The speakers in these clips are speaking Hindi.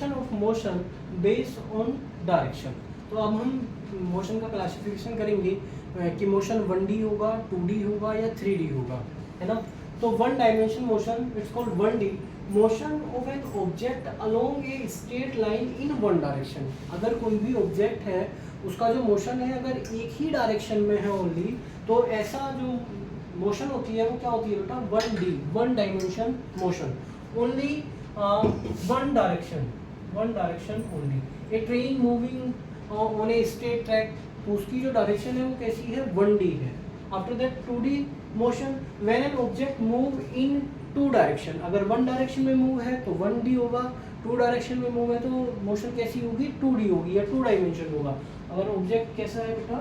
Classification of motion based on direction. तो अब हम मोशन का क्लासिफिकेशन करेंगे कि मोशन 1D होगा, 2D होगा या 3D होगा, है ना। तो one dimension motion it's called 1D, motion of an object along a straight line in one direction. अगर कोई भी ऑब्जेक्ट है उसका जो मोशन है अगर एक ही डायरेक्शन में है ओनली, तो ऐसा जो मोशन होती है वो क्या होती है बेटा, 1D, one dimension motion, only one direction only. A train moving on a straight track, तो उसकी जो डायरेक्शन है वो कैसी है, 1D है। After that 2D motion, when an object move in two direction, अगर वन डायरेक्शन में मूव है तो 1D होगा, टू डायरेक्शन में मूव है तो मोशन कैसी होगी, 2D होगी या टू डायमेंशन होगा। अगर ऑब्जेक्ट कैसा है बेटा,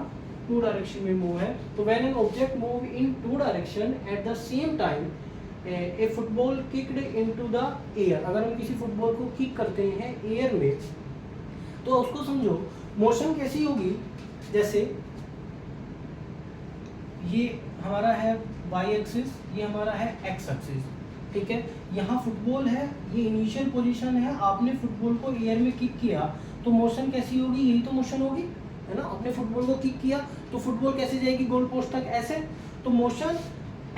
टू डायरेक्शन में मूव है, तो when an object move in two direction at the same time a football kicked into the air, अगर हम किसी फुटबॉल को किक करते हैं एयर में, तो उसको समझो मोशन कैसी होगी, जैसे ये हमारा है y एक्सिस, ये हमारा है x एक्सिस, ठीक है। यहाँ फुटबॉल है, ये इनिशियल पोजीशन है, आपने फुटबॉल को एयर में किक किया तो मोशन कैसी होगी, यही तो मोशन होगी, है ना। आपने फुटबॉल को किक किया तो फुटबॉल कैसे जाएगी गोल पोस्ट तक, ऐसे। तो मोशन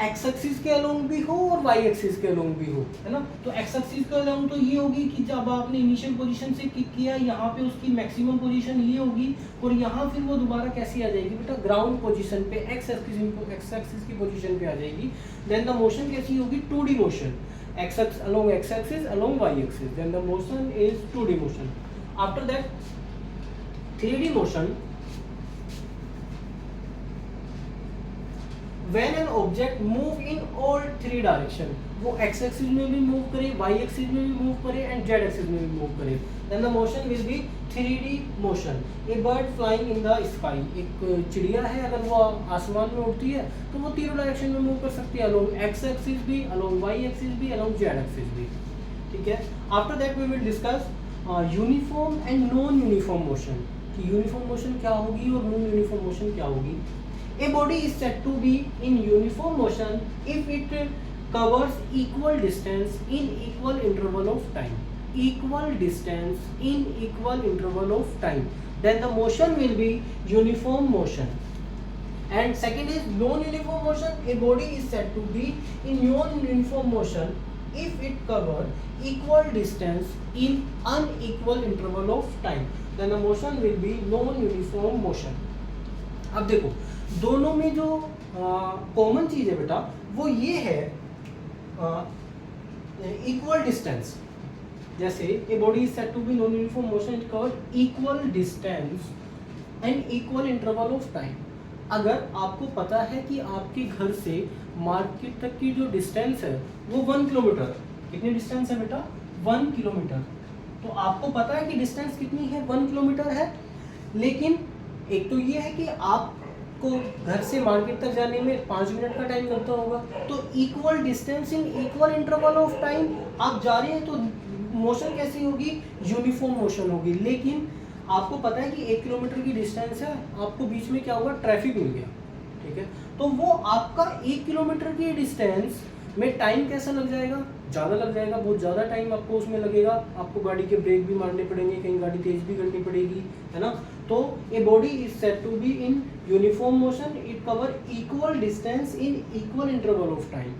एक्स एक्सिस के अलोंग भी हो और वाई एक्सिस के अलोंग भी हो, है ना। तो एक्स एक्सिस के अलोंग तो ये होगी कि जब आपने इनिशियल पोजीशन से किक किया यहाँ पे उसकी मैक्सिमम पोजीशन ये होगी, और यहाँ फिर वो दोबारा कैसी आ जाएगी बेटा, ग्राउंड पोजीशन पे, एक्स एक्सिस की पोजीशन पे आ जाएगी। देन द मोशन कैसी होगी, 2D motion, X along X axis along Y axis, then the motion is 2D motion. After that 3D motion, when an object move in all three direction, वो x एक्सिस में भी मूव करे, y एक्सिस में भी मूव करे एंड z एक्सिस में भी मूव करे, then the motion will be 3D motion। a bird flying in the sky, एक चिड़िया है अगर वो आसमान में उड़ती है तो वो तीनों डायरेक्शन में मूव कर सकती है, along x एक्सिस भी, along y एक्सिस भी, along z एक्सिस भी, ठीक है। After that we will discuss uniform and non uniform motion, कि यूनिफॉर्म मोशन क्या होगी और नॉन यूनिफॉर्म मोशन क्या होगी। A body is said to be in uniform motion if it covers equal distance in equal interval of time. Equal distance in equal interval of time. Then the motion will be uniform motion. And second is non-uniform motion. A body is said to be in non-uniform motion if it covers equal distance in unequal interval of time. Then the motion will be non-uniform motion. अब देखो दोनों में जो कॉमन चीज है बेटा वो ये है इक्वल डिस्टेंस। जैसे a body is said to be non uniform motion, it covers equal distance and equal interval of time. अगर आपको पता है कि आपके घर से मार्केट तक की जो डिस्टेंस है वो 1 किलोमीटर, कितनी डिस्टेंस है बेटा, 1 किलोमीटर। तो आपको पता है कि डिस्टेंस कितनी है, 1 किलोमीटर है, लेकिन एक तो ये है कि आप को घर से मार्केट तक जाने में 5 मिनट का टाइम लगता होगा, तो equal distance in equal interval of time आप जा रहे हैं तो मोशन कैसी होगी, यूनिफॉर्म मोशन होगी। लेकिन आपको पता है कि 1 किलोमीटर की डिस्टेंस है, आपको बीच में क्या होगा, ट्रैफिक मिल गया, ठीक है, तो वो आपका 1 किलोमीटर की डिस्टेंस में टाइम कैसा लग जाएगा, ज़्यादा लग जाएगा, बहुत ज़्यादा टाइम आपको उसमें लगेगा। आपको गाड़ी के ब्रेक भी मारने पड़ेंगे, कहीं गाड़ी तेज भी करनी पड़ेगी, है ना। तो a body is said to be in uniform motion, it cover equal distance in equal interval of time.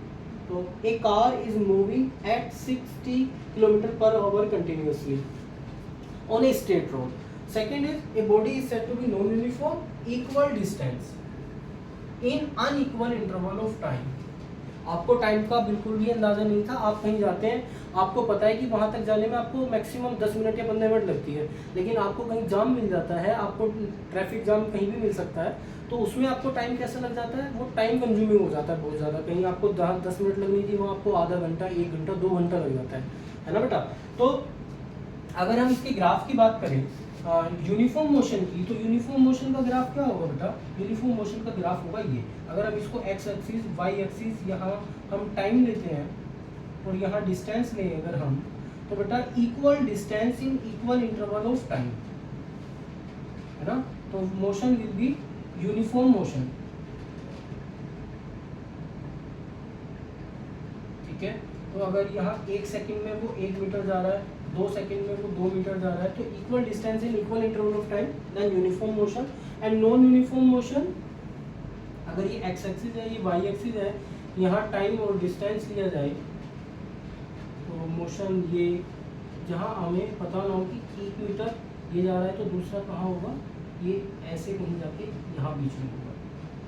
तो a car is moving at 60 kilometre per hour continuously on a straight road. Second is a body is said to be non uniform, equal distance in unequal interval of time. आपको टाइम का बिल्कुल भी अंदाज़ा नहीं था, आप कहीं जाते हैं, आपको पता है कि वहाँ तक जाने में आपको मैक्सिमम 10 मिनट या 15 मिनट लगती है, लेकिन आपको कहीं जाम मिल जाता है, आपको ट्रैफिक जाम कहीं भी मिल सकता है, तो उसमें आपको टाइम कैसा लग जाता है, वो टाइम कंज्यूमिंग हो जाता है बहुत ज़्यादा। कहीं आपको 10 मिनट लगनी थी, वो आपको आधा घंटा, 1 घंटा, 2 घंटा लग जाता है ना बेटा। तो अगर हम इसके ग्राफ की बात करें यूनिफॉर्म मोशन की, तो यूनिफॉर्म मोशन का ग्राफ क्या होगा बेटा, यूनिफॉर्म मोशन का ग्राफ होगा ये। अगर हम इसको एक्स एक्सिस, वाई एक्सिस, यहाँ हम टाइम लेते हैं और यहाँ डिस्टेंस लें अगर हम, तो बेटा equal distance in equal interval of time, है ना। तो motion will be uniform motion, ठीक है। तो अगर यहाँ 1 सेकंड में वो 1 मीटर जा रहा है, 2 सेकंड में वो 2 मीटर जा रहा है, तो equal distance in equal interval of time, then uniform motion. And non uniform motion, अगर ये एक्स एक्सिस है, ये वाई एक्सिस है, यहाँ टाइम और डिस्टेंस लिया जाए, तो मोशन ये जहाँ हमें पता ना हो कि 1 मीटर ये जा रहा है, तो दूसरा कहाँ होगा, ये ऐसे कहीं जाके यहाँ बीच में होगा,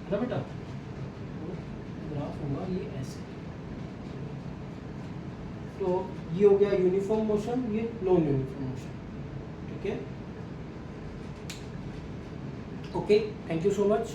है ना बेटा। तो ग्राफ होगा ये ऐसे। तो ये हो गया यूनिफॉर्म मोशन, ये नॉन यूनिफॉर्म मोशन, ठीक है। Okay, thank you so much.